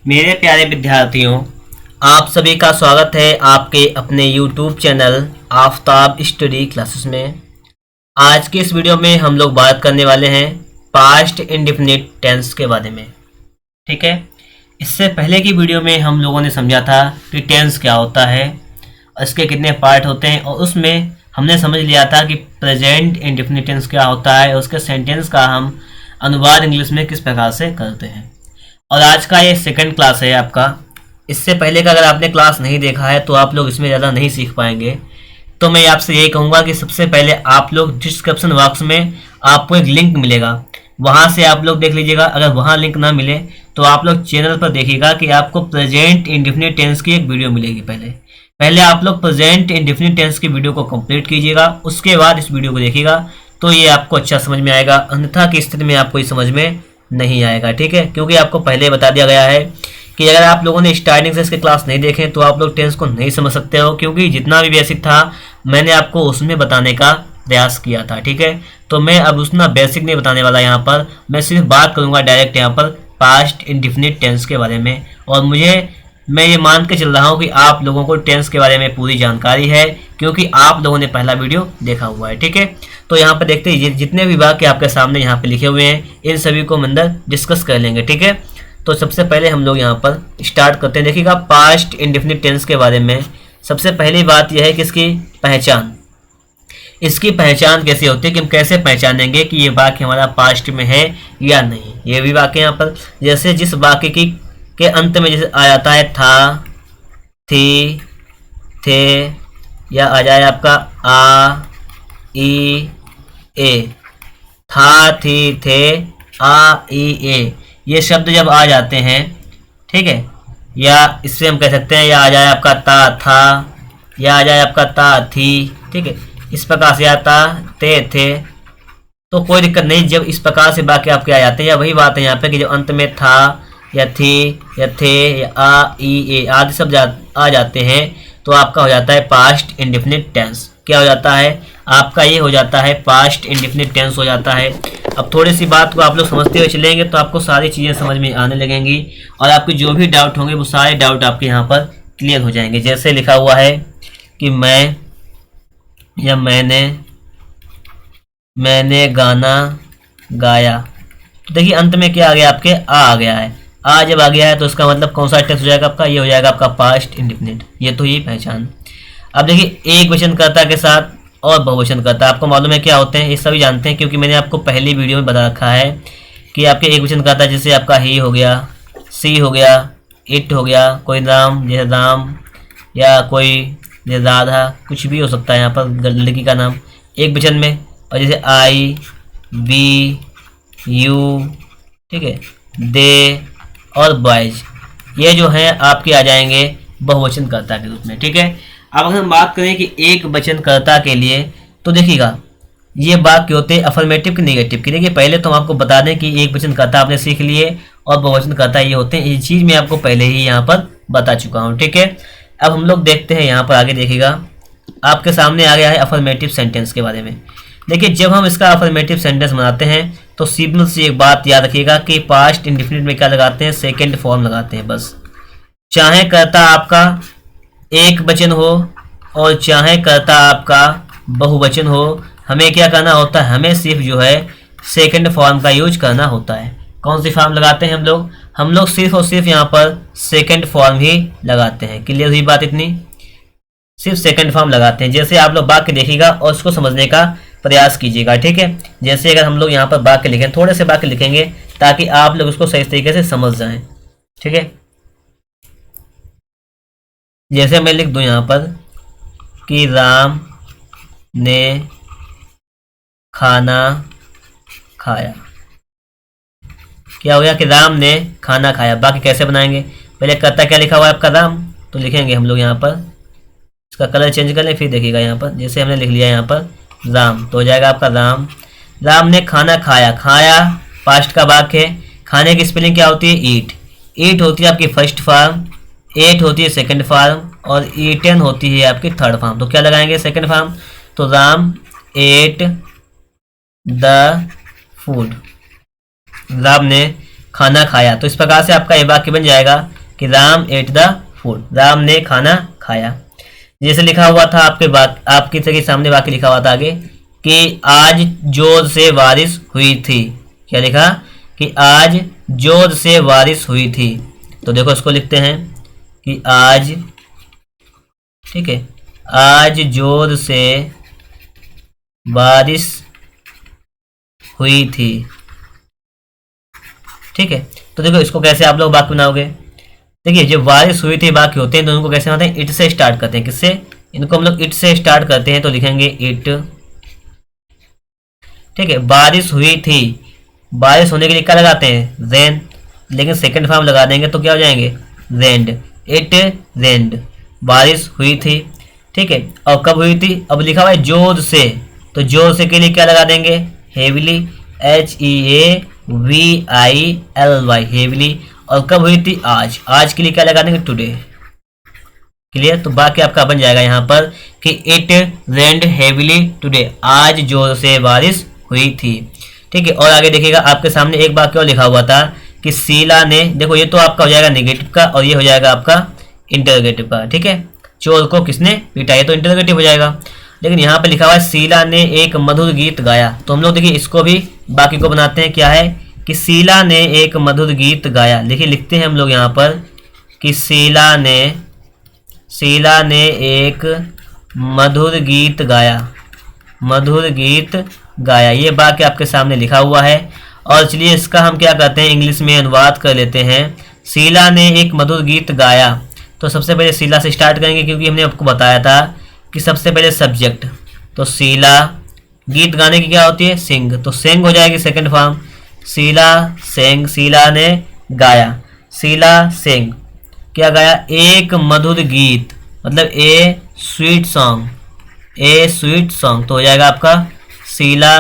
मेरे प्यारे विद्यार्थियों, आप सभी का स्वागत है आपके अपने YouTube channel Aftab study classes में। आज के इस वीडियो में हम लोग बात करने वाले हैं पास्ट इंडेफिनिट टेंस के बारे में। ठीक है, इससे पहले की वीडियो में हम लोगों ने समझा था कि टेंस क्या होता है, इसके कितने पार्ट होते हैं, और उसमें हमने समझ लिया था कि प्रेजेंट इंडेफिनिट टेंस क्या होता है, उसके सेंटेंस का हम अनुवाद इंग्लिश में किस प्रकार से करते हैं। और आज का ये सेकंड क्लास है आपका। इससे पहले का अगर आपने क्लास नहीं देखा है तो आप लोग इसमें ज़्यादा नहीं सीख पाएंगे। तो मैं आपसे यही कहूँगा कि सबसे पहले आप लोग डिस्क्रिप्शन बॉक्स में आपको एक लिंक मिलेगा, वहाँ से आप लोग देख लीजिएगा। अगर वहाँ लिंक ना मिले तो आप लोग चैनल पर देखिएगा कि आपको प्रेजेंट इंडेफिनिट टेंस की एक वीडियो मिलेगी। पहले आप लोग प्रेजेंट इंडेफिनिट टेंस की वीडियो को कंप्लीट कीजिएगा, उसके बाद इस वीडियो को देखिएगा तो ये आपको अच्छा समझ में आएगा। अन्यथा की स्थिति में आपको ये समझ में नहीं आएगा। ठीक है, क्योंकि आपको पहले बता दिया गया है कि अगर आप लोगों ने स्टार्टिंग से इसके क्लास नहीं देखे तो आप लोग टेंस को नहीं समझ सकते हो, क्योंकि जितना भी बेसिक था मैंने आपको उसमें बताने का प्रयास किया था। ठीक है, तो मैं अब उतना बेसिक नहीं बताने वाला यहाँ पर, मैं सिर्फ बात करूँगा डायरेक्ट यहाँ पर पास्ट इंडेफिनिट टेंस के बारे में। और मैं ये मान के चल रहा हूँ कि आप लोगों को टेंस के बारे में पूरी जानकारी है, क्योंकि आप लोगों ने पहला वीडियो देखा हुआ है। ठीक है, तो यहाँ पर देखते हैं जितने भी वाक्य आपके सामने यहाँ पे लिखे हुए हैं इन सभी को हम अंदर डिस्कस कर लेंगे। ठीक है, तो सबसे पहले हम लोग यहाँ पर स्टार्ट करते हैं। देखिएगा पास्ट इंडेफिनिट टेंस के बारे में सबसे पहली बात यह है कि इसकी पहचान। इसकी पहचान कैसे होती है कि हम कैसे पहचानेंगे कि ये वाक्य हमारा पास्ट में है या नहीं। ये भी वाक्य यहाँ पर जैसे जिस वाक्य की के अंत में जैसे आ जाता है था, थी, थे, या आ जाए आपका आ, ई, ए, था, थी, थे, आ, ई, ए, ये शब्द जब आ जाते हैं, ठीक है, या इससे हम कह सकते हैं या आ जाए आपका ता, था, या आ जाए आपका ता, थी। ठीक है, इस प्रकार से आता ते, थे, तो कोई दिक्कत नहीं। जब इस प्रकार से वाक्य आपके आ जाते हैं, या वही बात है यहाँ पे कि जब अंत में था या थी या थे या आ, ई, ए आदि शब्द आ जाते हैं तो आपका हो जाता है पास्ट इंडेफिनिट टेंस। क्या हो जाता है आपका? ये हो जाता है पास्ट इंडेफिनिट टेंस हो जाता है। अब थोड़ी सी बात को आप लोग समझते हुए चलेंगे तो आपको सारी चीज़ें समझ में आने लगेंगी, और आपके जो भी डाउट होंगे वो सारे डाउट आपके यहाँ पर क्लियर हो जाएंगे। जैसे लिखा हुआ है कि मैं या मैंने गाना गाया, तो देखिए अंत में क्या आ गया आपके? आ गया है। आ जब आ गया है तो इसका मतलब कौन सा टेंस हो जाएगा आपका? ये हो जाएगा आपका पास्ट इंडेफिनिट। ये तो ये पहचान। अब देखिए एक वचनकर्ता के साथ और बहुवचनकर्ता आपको मालूम है क्या होते हैं, ये सभी जानते हैं, क्योंकि मैंने आपको पहली वीडियो में बता रखा है कि आपके एक वचनकर्ता जैसे आपका ही हो गया, सी हो गया, इट हो गया, कोई नाम जैसे राम, या कोई जैसे राधा, कुछ भी हो सकता है यहाँ पर लड़की का नाम एक वचन में, और जैसे आई, वी, यू, ठीक है, दे और बॉयज, ये जो हैं आपके आ जाएंगे बहुवचनकर्ता के रूप में। ठीक है, अब अगर हम बात करें कि एक वचनकर्ता के लिए, तो देखिएगा ये वाक्य होते हैं अफर्मेटिव की नेगेटिव की। देखिए पहले तो हम आपको बता दें कि एक वचनकर्ता आपने सीख लिए और बहुवचनकर्ता ये होते हैं, ये चीज़ मैं आपको पहले ही यहाँ पर बता चुका हूँ। ठीक है, अब हम लोग देखते हैं यहाँ पर आगे। देखिएगा आपके सामने आ गया है अफर्मेटिव सेंटेंस के बारे में। देखिए जब हम इसका अफर्मेटिव सेंटेंस बनाते हैं तो सिंपल सी एक बात याद रखिएगा कि पास्ट इंडेफिनिट में क्या लगाते हैं? सेकंड फॉर्म लगाते हैं बस। चाहे कर्ता आपका एक वचन हो और चाहे कर्ता आपका बहुवचन हो, हमें क्या करना होता है? हमें सिर्फ जो है सेकंड फॉर्म का यूज करना होता है। कौन सी फॉर्म लगाते हैं हम लोग सिर्फ और सिर्फ यहाँ पर सेकंड फॉर्म ही लगाते हैं। क्लियर हुई बात? इतनी सिर्फ सेकंड फॉर्म लगाते हैं। जैसे आप लोग वाक्य देखिएगा और उसको समझने का प्रयास कीजिएगा। ठीक है, जैसे अगर हम लोग यहाँ पर वाक्य लिखें, थोड़े से वाक्य लिखेंगे ताकि आप लोग उसको सही तरीके से समझ जाएं। ठीक है, जैसे मैं लिख दूं यहाँ पर कि राम ने खाना खाया। क्या हो गया कि राम ने खाना खाया। बाकी कैसे बनाएंगे? पहले कर्ता क्या लिखा हुआ है आपका? राम, तो लिखेंगे हम लोग यहाँ पर, इसका कलर चेंज कर लें, फिर देखिएगा यहाँ पर जैसे हमने लिख लिया यहाँ पर राम, तो हो जाएगा आपका राम। राम ने खाना खाया। खाया पास्ट का वाक्य है। खाने की स्पेलिंग क्या होती है? ईट। ईट होती है आपकी फर्स्ट फॉर्म, एट होती है सेकंड फॉर्म, और ईटन होती है आपकी थर्ड फॉर्म। तो क्या लगाएंगे? Second form. तो Ram ate the food. Ram ने खाना खाया। तो इस प्रकार से आपका ये वाक्य बन जाएगा कि Ram ate the food, Ram ने खाना खाया। जैसे लिखा हुआ था आपकी तरह सामने वाक्य लिखा हुआ था आगे कि आज जोर से बारिश हुई थी। क्या लिखा कि आज जोर से बारिश हुई थी। तो देखो इसको लिखते हैं कि आज, ठीक है, आज जोर से बारिश हुई थी। ठीक है, तो देखो इसको कैसे आप लोग वाक्य बनाओगे। देखिए जब बारिश हुई थी वाक्य होते हैं तो उनको कैसे बनाते हैं, इट से स्टार्ट करते हैं। किससे, इनको हम लोग इट से स्टार्ट करते हैं तो लिखेंगे इट। ठीक है, बारिश हुई थी, बारिश होने के लिए क्या लगाते हैं, रेन, लेकिन सेकंड फॉर्म लगा देंगे तो क्या हो जाएंगे, रेंड। इट रेंड, बारिश हुई थी। ठीक है, और कब हुई थी, अब लिखा हुआ है जोर से, तो जोर से के लिए क्या लगा देंगे, हेविली, HEAVILY, हेविली। और कब हुई थी, आज, आज के लिए क्या लगा देंगे, टुडे। क्लियर, तो बाकी आपका बन जाएगा यहाँ पर कि इट रेंड हेविली टुडे, आज जोर से बारिश हुई थी। ठीक है, और आगे देखिएगा आपके सामने एक वाक्य और लिखा हुआ था कि शीला ने, देखो ये तो आपका हो जाएगा नेगेटिव का और ये हो जाएगा आपका इंटरोगेटिव का। ठीक है, चोर को किसने पीटा, ये तो इंटरोगेटिव हो जाएगा। लेकिन यहाँ पे लिखा हुआ है शीला ने एक मधुर गीत गाया, तो हम लोग देखिए इसको भी बाकी को बनाते हैं। क्या है कि शीला ने एक मधुर गीत गाया। देखिए लिखते हैं हम लोग यहाँ पर कि शीला ने एक मधुर गीत गाया, मधुर गीत गाया, ये वाक्य आपके सामने लिखा हुआ है। और चलिए इसका हम क्या करते हैं, इंग्लिश में अनुवाद कर लेते हैं। शीला ने एक मधुर गीत गाया, तो सबसे पहले शीला से स्टार्ट करेंगे क्योंकि हमने आपको बताया था कि सबसे पहले सब्जेक्ट, तो शीला, गीत गाने की क्या होती है, सिंग, तो सिंग हो जाएगी सेकंड फॉर्म। शीला सेंग, शीला ने गाया, शीला सेंग, क्या गाया, एक मधुर गीत, मतलब a sweet song, a sweet song, तो हो जाएगा आपका Sheela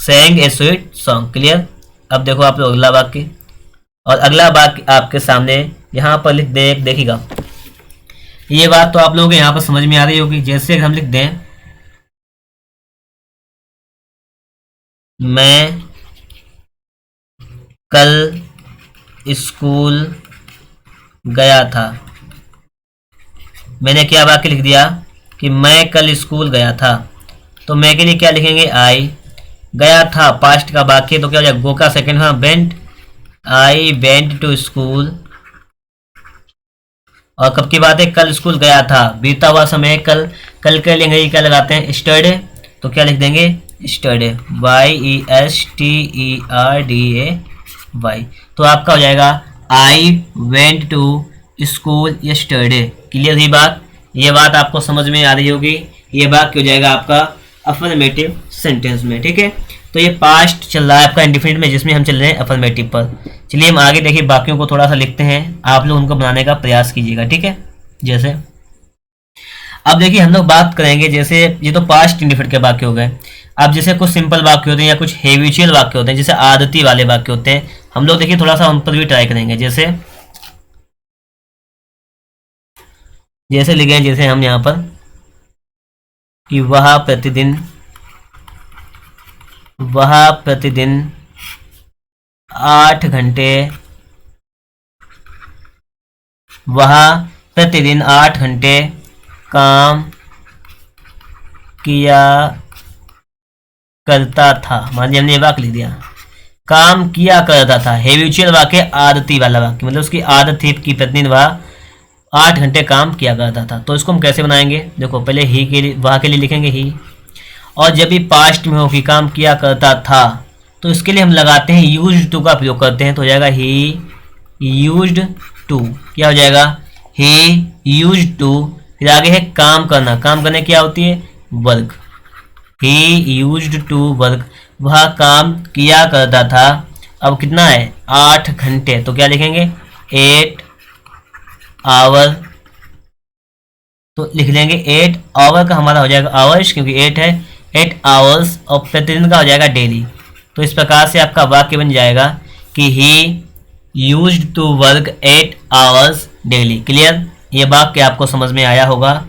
sang a sweet song. Clear, अब देखो आप लोग अगला वाक्य, और अगला वाक्य आपके सामने यहाँ पर लिख दे, देखिएगा ये बात तो आप लोगों को यहाँ पर समझ में आ रही होगी। जैसे हम लिख दें, मैं कल स्कूल गया था, मैंने क्या वाक्य लिख दिया कि मैं कल स्कूल गया था। तो मैं के लिए क्या लिखेंगे, आई, गया था पास्ट का वाक्य, तो क्या हो जाएगा, गो का second form went, I went to school. और कब की बात है, कल स्कूल गया था, बीता हुआ समय, कल, कल के लिए क्या लगाते हैं, स्टरडे, तो क्या लिख देंगे, स्टरडे, YESTERDAY। तो आपका हो जाएगा I went to school yesterday. Clear ही बात, ये बात आपको समझ में आ रही होगी। ये वाक्य हो जाएगा आपका अफर्मेटिव सेंटेंस में। ठीक है, तो ये पास्ट चल रहा है आपका इंडिफिनिट में, जिसमें हम चल रहे हैं अफर्मेटिव पर। चलिए हम आगे देखिए वाक्यों को थोड़ा सा लिखते हैं, आप लोग उनको बनाने का प्रयास कीजिएगा। ठीक है, जैसे अब देखिए हम लोग बात करेंगे, जैसे ये तो पास्ट इंडिफिनिट के वाक्य हो गए। अब जैसे कुछ सिंपल वाक्य होते हैं या कुछ हैबिचुअल वाक्य होते हैं, जैसे आदती वाले वाक्य होते हैं, हम लोग देखिए थोड़ा सा उन पर भी ट्राई करेंगे। जैसे लिखे, जैसे हम यहाँ पर कि वह प्रतिदिन 8 घंटे, वह प्रतिदिन 8 घंटे काम किया करता था। मान लीजिए हमने ये वाक्य लिख दिया, काम किया करता था, हैबिचुअल वाक्य, आदती वाला वाक्य, मतलब उसकी आदत थी कि प्रतिदिन वह 8 घंटे काम किया करता था। तो इसको हम कैसे बनाएंगे, देखो पहले ही के लिए, वहाँ के लिए लिखेंगे ही, और जब भी पास्ट में हो कि काम किया करता था, तो इसके लिए हम लगाते हैं यूज्ड टू का प्रयोग करते हैं, तो हो जाएगा ही यूज्ड टू। क्या हो जाएगा, ही यूज्ड टू। फिर आगे है काम करना, काम करने क्या होती है, work, he used to work, वह काम किया करता था। अब कितना है, 8 घंटे, तो क्या लिखेंगे, 8 आवर, तो लिख लेंगे 8 आवर का हमारा हो जाएगा आवर्स, क्योंकि 8 है, 8 आवर्स, और प्रतिदिन का हो जाएगा डेली। तो इस प्रकार से आपका वाक्य बन जाएगा कि he used to work 8 hours daily. Clear, ये वाक्य आपको समझ में आया होगा।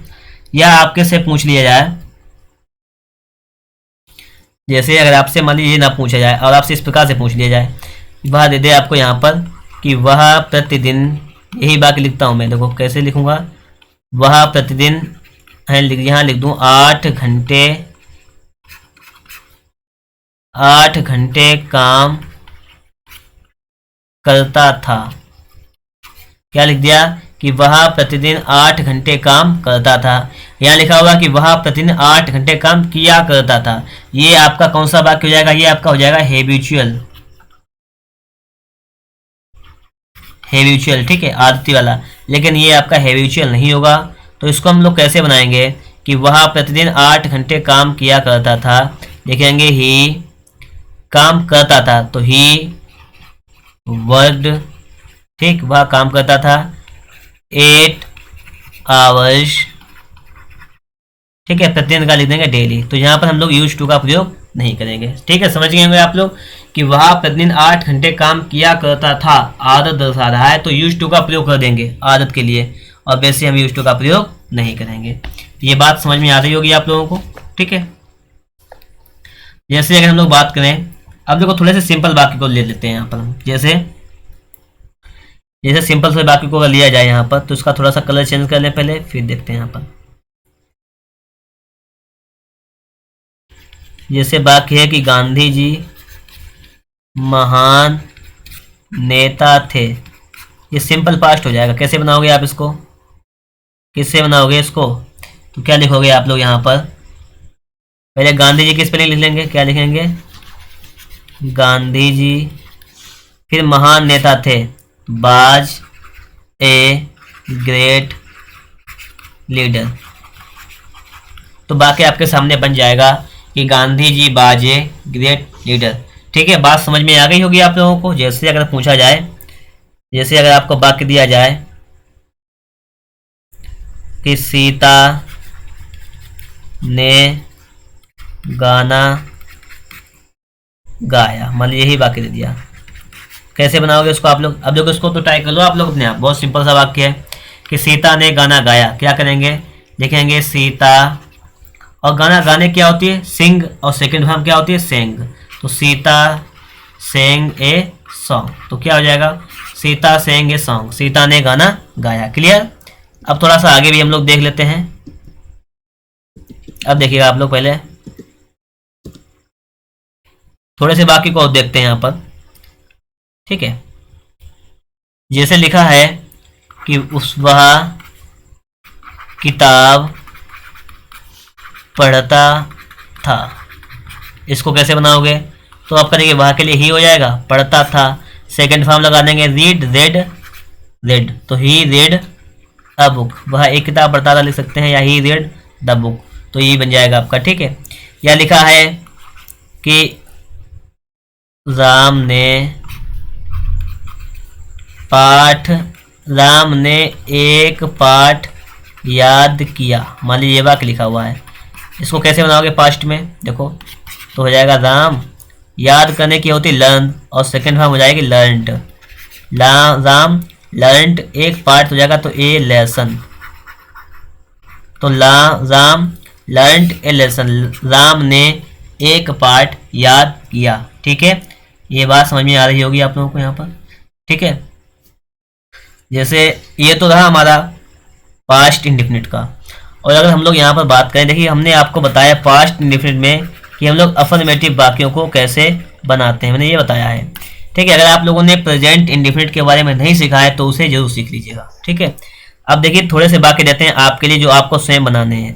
या आपके से पूछ लिया जाए, जैसे अगर आपसे मान लीजिए ना पूछा जाए और आपसे इस प्रकार से पूछ लिया जाए वह दे दे आपको यहाँ पर कि वह प्रतिदिन, यही वाक्य लिखता हूँ मैं, देखो कैसे लिखूंगा, वह प्रतिदिन है, यहाँ लिख दूँ 8 घंटे, 8 घंटे काम करता था। क्या लिख दिया कि वह प्रतिदिन 8 घंटे काम करता था। यहाँ लिखा हुआ कि वह प्रतिदिन 8 घंटे काम किया करता था। ये आपका कौन सा वाक्य हो जाएगा, ये आपका हो जाएगा हैबिचुअल, हैबिचुअल, ठीक है, आदती वाला। लेकिन ये आपका हैबिचुअल नहीं होगा, तो इसको हम लोग कैसे बनाएंगे कि वह प्रतिदिन 8 घंटे काम किया करता था। लिखेंगे ही काम करता था, तो ही वर्कड, ठीक, वह काम करता था 8 आवर्स, ठीक है, प्रतिदिन का लिख देंगे डेली। तो यहाँ पर हम लोग यूज टू का प्रयोग नहीं करेंगे, ठीक है, समझ गए होंगे आप लोग कि वह प्रतिदिन 8 घंटे काम किया करता था, आदत दर्शा रहा है, तो यूज टू का प्रयोग कर देंगे आदत के लिए, और वैसे हम यूज टू का प्रयोग नहीं करेंगे। ये बात समझ में आ रही होगी आप लोगों को, ठीक है। जैसे अगर हम लोग बात करें, अब देखो थोड़े से सिंपल वाक्य को ले लेते हैं यहाँ पर हम। जैसे सिंपल से वाक्य को लिया जाए यहाँ पर, तो इसका थोड़ा सा कलर चेंज कर लें पहले, फिर देखते हैं यहाँ पर। जैसे वाक्य है कि गांधी जी महान नेता थे, ये सिंपल पास्ट हो जाएगा। कैसे बनाओगे आप इसको, किससे बनाओगे इसको, तो क्या लिखोगे आप लोग यहाँ पर, पहले गांधी जी की स्पेलिंग लिख लेंगे, क्या लिखेंगे, गांधी जी, फिर महान नेता थे, बाज ए ग्रेट लीडर। तो बाकी आपके सामने बन जाएगा कि गांधी जी बाज ए ग्रेट लीडर, ठीक है। बात समझ में आ गई होगी आप लोगों को। जैसे अगर पूछा जाए, जैसे अगर आपको वाक्य दिया जाए कि सीता ने गाना गाया, मान लीजिए यही वाक्य दे दिया, कैसे बनाओगे उसको आप लोग। अब देखो इसको तो ट्राई कर लो आप लोग अपने आप, बहुत सिंपल सा वाक्य है कि सीता ने गाना गाया। क्या करेंगे, लिखेंगे सीता, और गाना गाने क्या होती है, सिंग, और सेकंड फॉर्म क्या होती है, सेंग। तो सीता सेंग ए सॉन्ग, तो क्या हो जाएगा, सीता सेंग ए सॉन्ग, सीता ने गाना गाया। क्लियर। अब थोड़ा सा आगे भी हम लोग देख लेते हैं। अब देखिएगा आप लोग, पहले थोड़े से बाकी को देखते हैं यहाँ पर, ठीक है। जैसे लिखा है कि वह किताब पढ़ता था, इसको कैसे बनाओगे, तो आप करेंगे वह के लिए ही हो जाएगा, पढ़ता था, सेकंड फॉर्म लगा देंगे रीड, रेड, तो ही रेड अ बुक, वह एक किताब पढ़ता था लिख सकते हैं, या ही रेड द बुक, तो ये बन जाएगा आपका, ठीक है। या लिखा है कि राम ने एक पाठ याद किया, मान लीजिए ये वाक्य लिखा हुआ है, इसको कैसे बनाओगे पास्ट में, देखो तो हो जाएगा राम, याद करने की होती लर्न, और सेकंड फॉर्म हो जाएगी लर्नड, राम लर्नड एक पार्ट हो जाएगा, तो ए लेसन, तो राम लर्नड ए लेसन, राम ने एक पार्ट याद किया, ठीक है। ये बात समझ में आ रही होगी आप लोगों को यहाँ पर, ठीक है। जैसे ये तो रहा हमारा पास्ट इंडेफिनिट का, और अगर हम लोग यहाँ पर बात करें, देखिए हमने आपको बताया पास्ट इंडेफिनिट में कि हम लोग अफर्मेटिव वाक्यों को कैसे बनाते हैं, मैंने ये बताया है, ठीक है। अगर आप लोगों ने प्रेजेंट इंडेफिनिट के बारे में नहीं सीखा है तो उसे जरूर सीख लीजिएगा, ठीक है। अब देखिए थोड़े से वाक्य देते हैं आपके लिए जो आपको स्वयं बनाने हैं,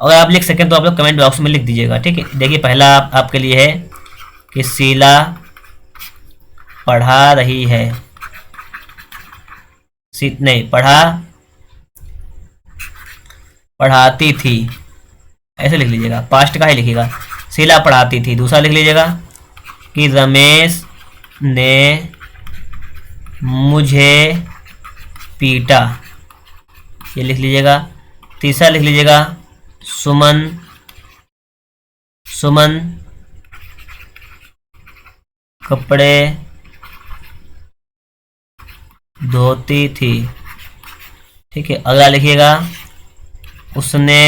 अगर आप लिख सकें तो आप लोग कमेंट बॉक्स में लिख दीजिएगा, ठीक है। देखिए पहला आपके लिए है कि शीला पढ़ा रही है, नहीं पढ़ाती थी, ऐसे लिख लीजिएगा, पास्ट का ही लिखिएगा, शीला पढ़ाती थी। दूसरा लिख लीजिएगा कि रमेश ने मुझे पीटा, ये लिख लीजिएगा। तीसरा लिख लीजिएगा सुमन कपड़े धोती थी, ठीक है। अगला लिखिएगा उसने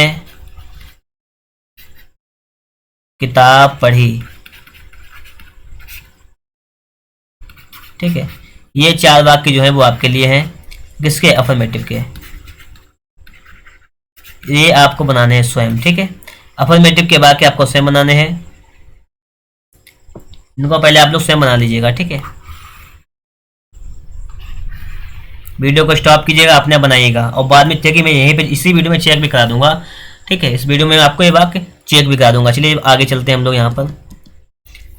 किताब पढ़ी, ठीक है, ये 4 वाक्य जो है वो आपके लिए हैं, किसके, अफर्मेटिव के। ये आपको बनाने हैं स्वयं, ठीक है। अफर्मेटिव के वाक्य आपको स्वयं बनाने हैं, इनको पहले आप लोग स्वयं बना लीजिएगा, ठीक है। वीडियो को स्टॉप कीजिएगा, अपने आप बनाइएगा, और बाद में चेक मैं यहीं पे इसी वीडियो में चेक भी करा दूंगा, ठीक है। इस वीडियो में आपको ये वाक्य चेक भी करा दूंगा। चलिए आगे चलते हैं हम लोग यहाँ पर।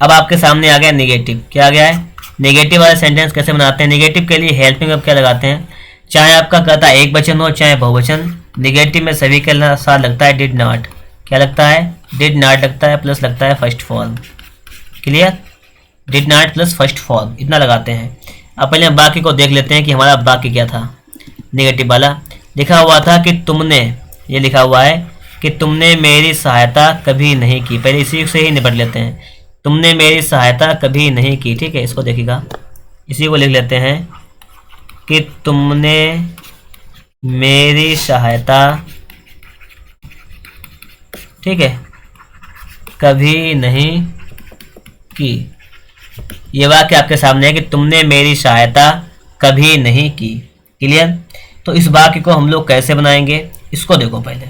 अब आपके सामने आ गया नेगेटिव। क्या आ गया है, नेगेटिव वाला सेंटेंस कैसे बनाते हैं। नेगेटिव के लिए हेल्पिंग वर्ब क्या लगाते हैं, चाहे आपका कर्ता एक वचन हो चाहे बहुवचन, नेगेटिव में सभी के साथ लगता है डिड नॉट। क्या लगता है, डिड नॉट लगता है, प्लस लगता है first form. Clear, did not plus first form, इतना लगाते हैं। अब पहले हम बाकी को देख लेते हैं कि हमारा बाकी क्या था। नेगेटिव वाला लिखा हुआ था कि तुमने, ये लिखा हुआ है कि तुमने मेरी सहायता कभी नहीं की। पहले इसी से ही निपट लेते हैं, तुमने मेरी सहायता कभी नहीं की, ठीक है। इसको देखिएगा, इसी को लिख लेते हैं कि तुमने मेरी सहायता, ठीक है, कभी नहीं की। ये वाक्य आपके सामने है कि तुमने मेरी सहायता कभी नहीं की। क्लियर, तो इस वाक्य को हम लोग कैसे बनाएंगे, इसको देखो। पहले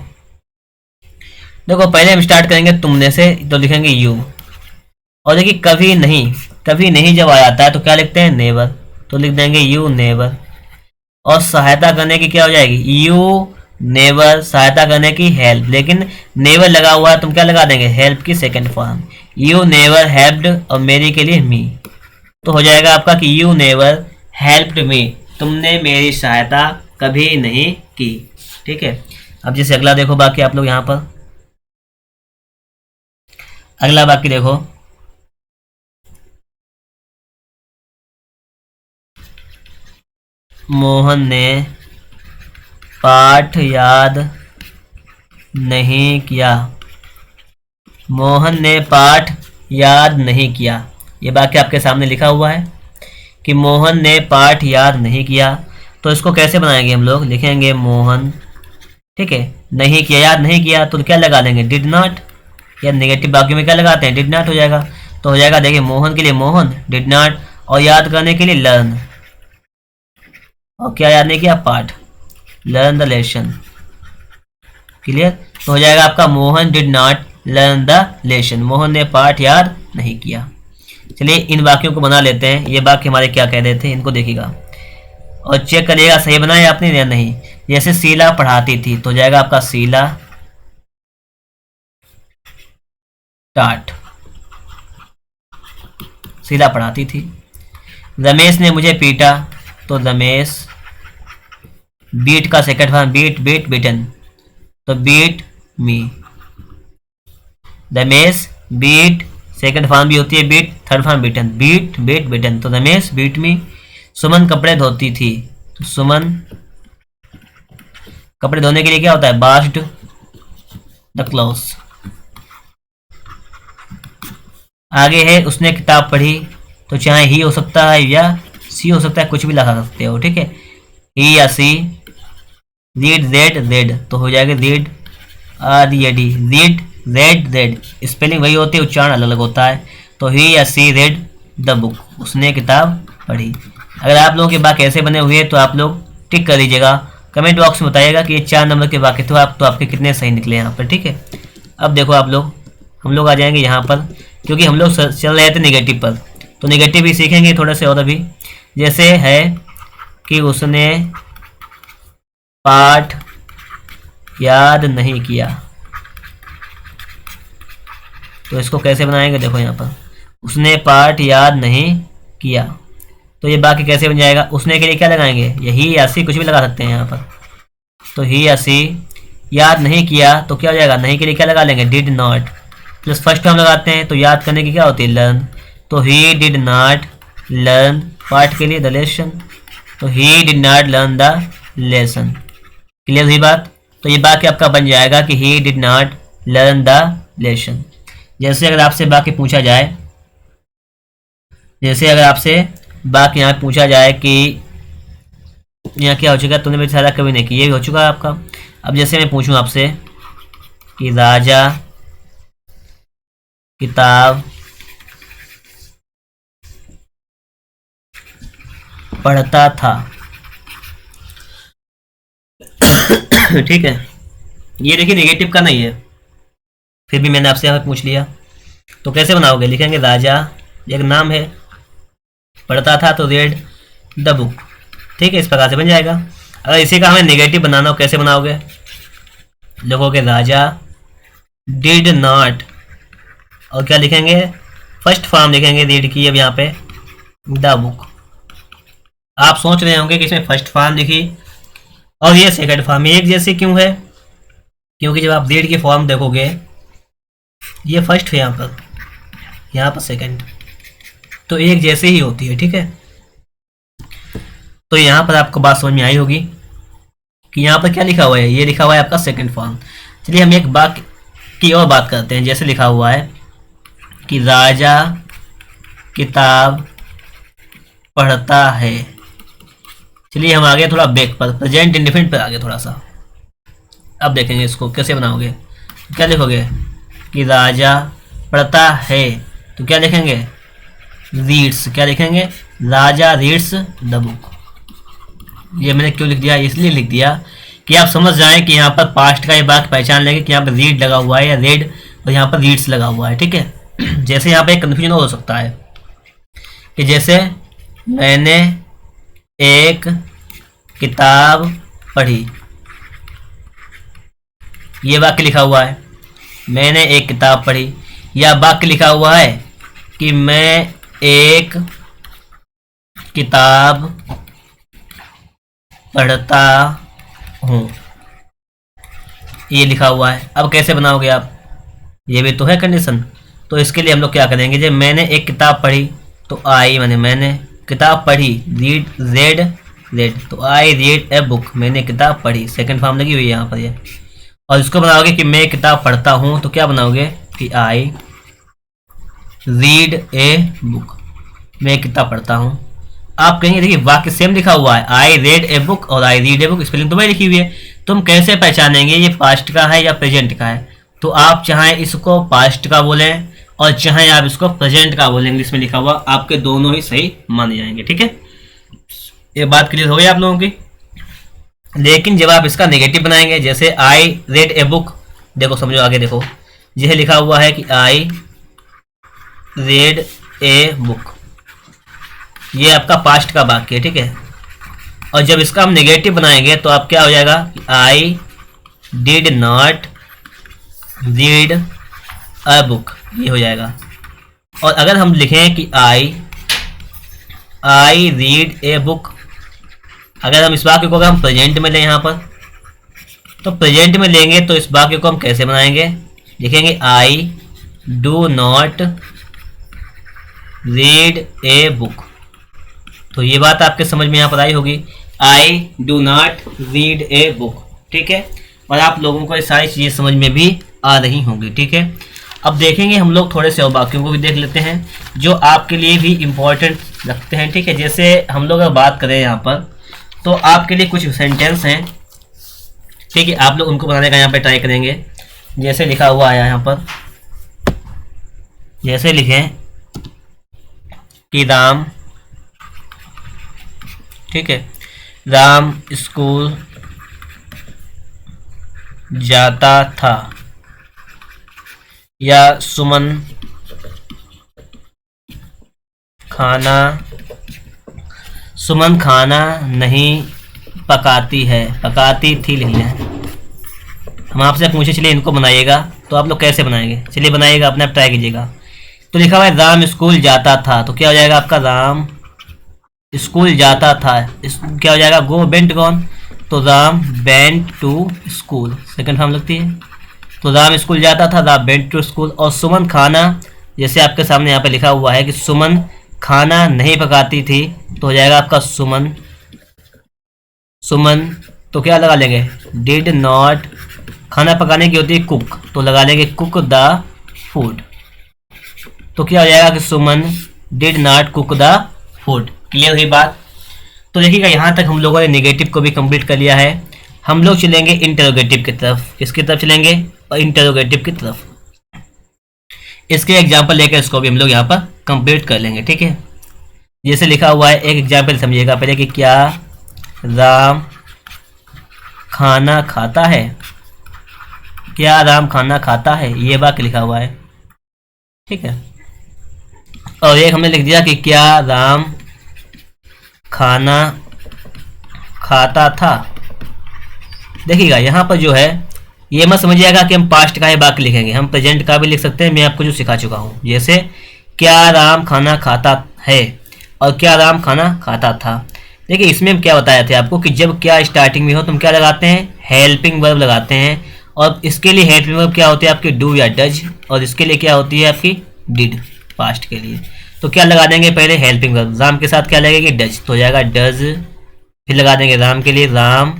हम स्टार्ट करेंगे तुमने से, तो लिखेंगे यू, और देखिए कभी नहीं, कभी नहीं जब आ जाता है तो क्या लिखते हैं, नेवर, तो लिख देंगे यू नेवर। और सहायता करने की क्या हो जाएगी, यू नेवर, सहायता करने की हेल्प, लेकिन नेवर लगा हुआ है, तुम क्या लगा देंगे, हेल्प की second form, you never helped, और मेरी के लिए मी, तो हो जाएगा आपका कि यू नेवर हेल्प्ड मी, तुमने मेरी सहायता कभी नहीं की, ठीक है। अब जैसे अगला देखो बाकी आप लोग यहाँ पर, अगला बाकी देखो, मोहन ने पाठ याद नहीं किया। मोहन ने पाठ याद नहीं किया, ये वाक्य आपके सामने लिखा हुआ है कि मोहन ने पाठ याद नहीं किया। तो इसको कैसे बनाएंगे हम लोग, लिखेंगे मोहन, ठीक है, नहीं किया, याद नहीं किया, तो क्या लगा लेंगे, डिड नॉट, या नेगेटिव वाक्य में क्या लगाते हैं, डिड नॉट हो जाएगा। तो हो जाएगा, देखिए मोहन के लिए मोहन, डिड नॉट, और याद करने के लिए लर्न, और क्या याद नहीं किया, पाठ, लर्न द लेसन। क्लियर, तो हो जाएगा आपका Mohan did not learn the lesson, Mohan ने पाठ याद नहीं किया। चलिए इन वाक्यों को बना लेते हैं। ये वाक्य हमारे क्या कह रहे थे, इनको देखिएगा और चेक करिएगा सही बनाया आपने या नहीं। जैसे शीला पढ़ाती थी, तो जाएगा आपका शीला टाट, शीला पढ़ाती थी। रमेश ने मुझे पीटा, तो रमेश, बीट का second form beat, beat beaten, तो beat me. Ramesh beat, second form भी होती है beat, third form beaten, beat beat beaten, तो रमेश बीट मी। सुमन कपड़े धोती थी, तो सुमन, कपड़े धोने के लिए क्या होता है, वॉश्ड द क्लॉथ्स। आगे है उसने किताब पढ़ी, तो चाहे ही हो सकता है या सी हो सकता है, कुछ भी लगा सकते हो, ठीक है, ही या सी। रीड रेड रेड, तो हो जाएगा read R E D, read red red, spelling वही होती है, उच्चारण अलग अलग होता है। तो ही या सी रेड द बुक, उसने किताब पढ़ी। अगर आप लोगों के वाक्य कैसे बने हुए तो आप लोग टिक कर दीजिएगा, कमेंट बॉक्स में बताइएगा कि ये 4 नंबर के वाक्य तो आपके कितने सही निकले यहाँ पर, ठीक है। अब देखो आप लोग, हम लोग आ जाएंगे यहाँ पर, क्योंकि हम लोग चल रहे थे नेगेटिव पर, तो नेगेटिव भी सीखेंगे थोड़े से और अभी। जैसे है कि उसने पाठ याद नहीं किया, तो इसको कैसे बनाएंगे, देखो यहाँ पर, उसने पाठ याद नहीं किया, तो ये बाकी कैसे बन जाएगा, उसने के लिए क्या लगाएंगे, यही या सी, कुछ भी लगा सकते हैं यहाँ पर, तो ही या सी। याद नहीं किया, तो क्या हो जाएगा, नहीं के लिए क्या लगा लेंगे, did not, plus first term लगाते हैं, तो याद करने की क्या होती है, लर्न, तो ही डिड नॉट लर्न, पाठ के लिए द लेसन, तो he did not learn the lesson. Clear हुई बात, तो ये वाक्य आपका बन जाएगा कि he did not learn the lesson. जैसे अगर आपसे वाक्य पूछा जाए, जैसे अगर आपसे वाक्य यहाँ पूछा जाए कि यहाँ क्या हो चुका है, तुमने मेरी सहायता कभी नहीं की, ये भी हो चुका है आपका। अब जैसे मैं पूछूं आपसे कि राजा किताब पढ़ता था। ठीक है, ये देखिए नेगेटिव का नहीं है, फिर भी मैंने आपसे यहाँ पूछ लिया। तो कैसे बनाओगे, लिखेंगे राजा एक नाम है, पढ़ता था तो रेड द बुक। ठीक है, इस प्रकार से बन जाएगा। अगर इसी का हमें नेगेटिव बनाना हो, कैसे बनाओगे, लिखोगे राजा डिड नॉट, और क्या लिखेंगे, फर्स्ट फॉर्म लिखेंगे रीड की, अब यहाँ पे द बुक। आप सोच रहे होंगे कि इसमें फर्स्ट फॉर्म लिखी और ये सेकंड फॉर्म एक जैसे क्यों है, क्योंकि जब आप रीड की फॉर्म देखोगे ये फर्स्ट है यहाँ पर सेकंड, तो एक जैसे ही होती है। ठीक है, तो यहाँ पर आपको बात समझ में आई होगी कि यहाँ पर क्या लिखा हुआ है, ये लिखा हुआ है आपका सेकंड फॉर्म। चलिए हम एक वाक्य की और बात करते हैं। जैसे लिखा हुआ है कि राजा किताब पढ़ता है। चलिए हम आगे थोड़ा बैक पर, प्रेजेंट इंडिफिनिट पर आगे थोड़ा सा। अब देखेंगे इसको कैसे बनाओगे। क्या लिखोगे कि राजा पढ़ता है, तो क्या लिखेंगे, रीड्स। क्या लिखेंगे, राजा रीड्स द बुक। ये मैंने क्यों लिख दिया, इसलिए लिख दिया कि आप समझ जाएं कि यहाँ पर पास्ट का ये वाक्य पहचान लेंगे कि यहाँ पर रीड लगा हुआ है या रेड, और यहाँ पर रीड्स लगा हुआ है। ठीक है, जैसे यहाँ पे एक कन्फ्यूजन हो सकता है कि जैसे मैंने एक किताब पढ़ी, ये वाक्य लिखा हुआ है मैंने एक किताब पढ़ी, या वाक्य लिखा हुआ है कि मैं एक किताब पढ़ता हूँ, ये लिखा हुआ है। अब कैसे बनाओगे आप, ये भी तो है कंडीशन। तो इसके लिए हम लोग क्या करेंगे, जब मैंने एक किताब पढ़ी तो आई मैंने किताब पढ़ी, रेड, तो आई रीड ए बुक, मैंने किताब पढ़ी, सेकंड फॉर्म लगी हुई है यहाँ पर ये। और इसको बनाओगे कि मैं किताब पढ़ता हूँ, तो क्या बनाओगे कि आई रीड ए बुक, मैं किताब पढ़ता हूँ। आप कहेंगे देखिए वाक्य सेम लिखा हुआ है, आई रेड ए बुक और I read a book, spelling तो वही लिखी हुई है, तुम कैसे पहचानेंगे ये पास्ट का है या प्रेजेंट का है। तो आप चाहे इसको पास्ट का बोलें और चाहे आप इसको प्रेजेंट का बोलें, इंग्लिश में लिखा हुआ, आपके दोनों ही सही माने जाएंगे। ठीक है, ये बात क्लियर हो गई आप लोगों की। लेकिन जब आप इसका नेगेटिव बनाएंगे, जैसे आई रेड ए बुक, देखो समझो आगे देखो, यह लिखा हुआ है कि आई रेड ए बुक, ये आपका पास्ट का वाक्य है। ठीक है, और जब इसका हम नेगेटिव बनाएंगे तो आप क्या हो जाएगा, I did not read a book, ये हो जाएगा। और अगर हम लिखें कि आई रीड ए बुक, अगर हम इस वाक्य को अगर हम प्रेजेंट में लें यहाँ पर, तो प्रेजेंट में लेंगे तो इस वाक्य को हम कैसे बनाएंगे, लिखेंगे I do not read a book. तो ये बात आपके समझ में यहाँ पर आई होगी, I do not read a book. ठीक है, और आप लोगों को ये सारी चीज़ें समझ में भी आ रही होंगी। ठीक है, अब देखेंगे हम लोग थोड़े से और वाक्यों को भी देख लेते हैं जो आपके लिए भी इम्पोर्टेंट लगते हैं। ठीक है, जैसे हम लोग अगर बात करें यहाँ पर, तो आपके लिए कुछ सेंटेंस हैं। ठीक है, आप लोग उनको बनाने का यहाँ पे ट्राई करेंगे। जैसे लिखा हुआ है यहाँ पर, जैसे लिखें कि राम, ठीक है, राम स्कूल जाता था, या सुमन खाना नहीं पकाती है, पकाती थी लिख लें। हम आपसे पूछे चलिए इनको बनाइएगा, तो आप लोग कैसे बनाएंगे, चलिए बनाइएगा, अपने आप ट्राई कीजिएगा। तो लिखा हुआ है राम स्कूल जाता था, तो क्या हो जाएगा आपका, राम स्कूल जाता था, क्या हो जाएगा, गो बेंट गॉन, तो Ram went to school, second form लगती है। तो राम स्कूल जाता था, राम बेंट टू स्कूल। और सुमन खाना, जैसे आपके सामने यहाँ पे लिखा हुआ है कि सुमन खाना नहीं पकाती थी, तो हो जाएगा आपका सुमन, तो क्या लगा लेंगे, डिड नॉट, खाना पकाने की होती है कुक, तो लगा लेंगे कुक द फूड, तो क्या हो जाएगा कि Suman did not cook the food. Clear हुई बात। तो देखिएगा यहाँ तक हम लोगों ने नेगेटिव को भी कंप्लीट कर लिया है। हम लोग चलेंगे इंटरोगेटिव की तरफ। किसकी तरफ चलेंगे, और इंटरोगेटिव की तरफ। इसके एग्जाम्पल लेकर इसको भी हम लोग यहाँ पर कंप्लीट कर लेंगे। ठीक है, जैसे लिखा हुआ है, एक एग्जाम्पल समझिएगा पहले कि क्या राम खाना खाता है, क्या राम खाना खाता है, ये वाक्य लिखा हुआ है, ठीक है। और एक हमने लिख दिया कि क्या राम खाना खाता था। देखिएगा यहाँ पर जो है, ये मत समझिएगा कि हम पास्ट का ही वाक्य लिखेंगे, हम प्रेजेंट का भी लिख सकते हैं। मैं आपको जो सिखा चुका हूँ, जैसे क्या राम खाना खाता है और क्या राम खाना खाता था। देखिए इसमें हम क्या बताए थे आपको कि जब क्या स्टार्टिंग में हो तुम क्या लगाते हैं, हेल्पिंग वर्ब लगाते हैं। और इसके लिए हेल्पिंग वर्ब क्या होती है आपकी, डू या डज, और इसके लिए क्या होती है आपकी डिड, पास्ट के लिए। तो क्या लगा देंगे पहले हेल्पिंग वर्ब, राम के साथ क्या लगेगी, डज, तो हो जाएगा डज। फिर लगा देंगे राम के लिए राम,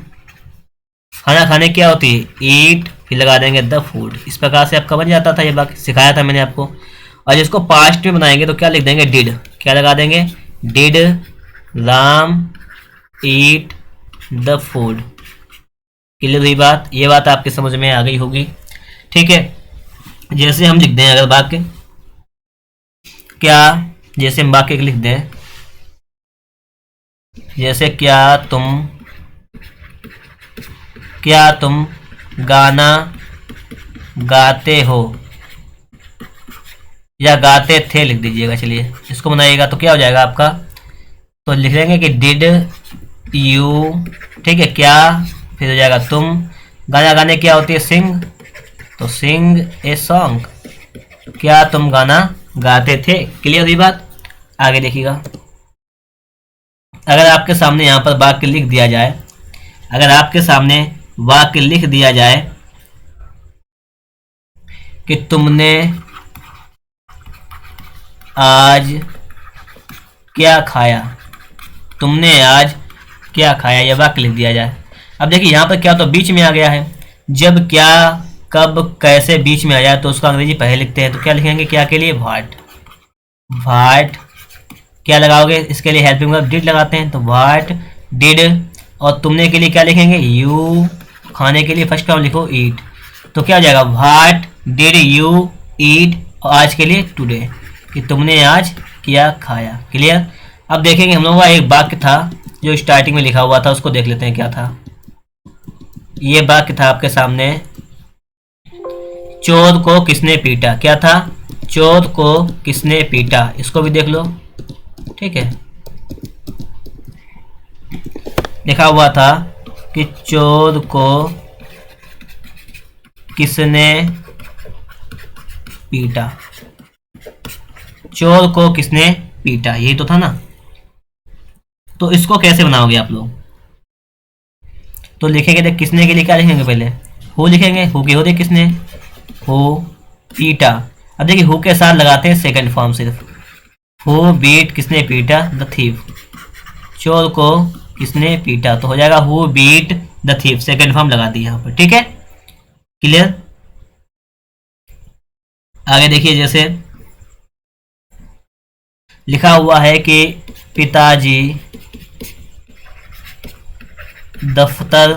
खाना खाने क्या होती है, ईट, फिर लगा देंगे द फूड। इस प्रकार से आपका बन जाता था, ये बात सिखाया था मैंने आपको। और जिसको पास्ट में बनाएंगे तो क्या लिख देंगे, डिड, क्या लगा देंगे, did Ram eat the food. Clear हुई बात, ये बात आपके समझ में आ गई होगी, ठीक है। जैसे हम लिख दें अगर वाक्य, क्या, जैसे हम वाक्य लिख दें, जैसे क्या तुम गाना गाते हो, या गाते थे लिख दीजिएगा। चलिए इसको बनाइएगा तो क्या हो जाएगा आपका, तो लिख लेंगे कि डिड यू, ठीक है, क्या, फिर हो जाएगा तुम, गाना गाने क्या होती है, सिंग, तो सिंग ए सॉन्ग, क्या तुम गाना गाते थे। क्लियर हुई बात, आगे देखिएगा। अगर आपके सामने यहाँ पर वाक्य लिख दिया जाए, अगर आपके सामने वाक्य लिख दिया जाए कि तुमने आज क्या खाया, तुमने आज क्या खाया, यह वाक्य लिख दिया जाए। अब देखिए यहाँ पर क्या तो बीच में आ गया है, जब क्या कब कैसे बीच में आ जाए तो उसका अंग्रेजी पहले लिखते हैं, तो क्या लिखेंगे क्या के लिए, व्हाट, व्हाट क्या लगाओगे, इसके लिए हेल्पिंग वर्ब डिड लगाते हैं, तो व्हाट डिड। और तुमने के लिए क्या लिखेंगे, यू, खाने के लिए फर्स्ट फॉर्म लिखो ईट, तो क्या हो जाएगा, व्हाट डिड यू ईट, और आज के लिए टुडे, कि तुमने आज क्या खाया। क्लियर। अब देखेंगे हम लोगों का एक वाक्य था जो स्टार्टिंग में लिखा हुआ था, उसको देख लेते हैं क्या था। ये वाक्य था आपके सामने, चोर को किसने पीटा, क्या था, चोर को किसने पीटा, इसको भी देख लो, ठीक है। लिखा हुआ था कि चोर को किसने पीटा, चोर को किसने पीटा, यही तो था ना। तो इसको कैसे बनाओगे आप लोग, तो लिखेंगे तो किसने के लिए क्या लिखेंगे, पहले हु लिखेंगे, हु की होती किसने, हु पीटा। अब देखिए हु के साथ लगाते हैं सेकंड फॉर्म सिर्फ, हु बीट किसने पीटा, द थीफ, चोर को किसने पीटा, तो हो जाएगा who beat the thief, second form लगा दी यहाँ पर, ठीक है। क्लियर। आगे देखिए, जैसे लिखा हुआ है कि पिताजी दफ्तर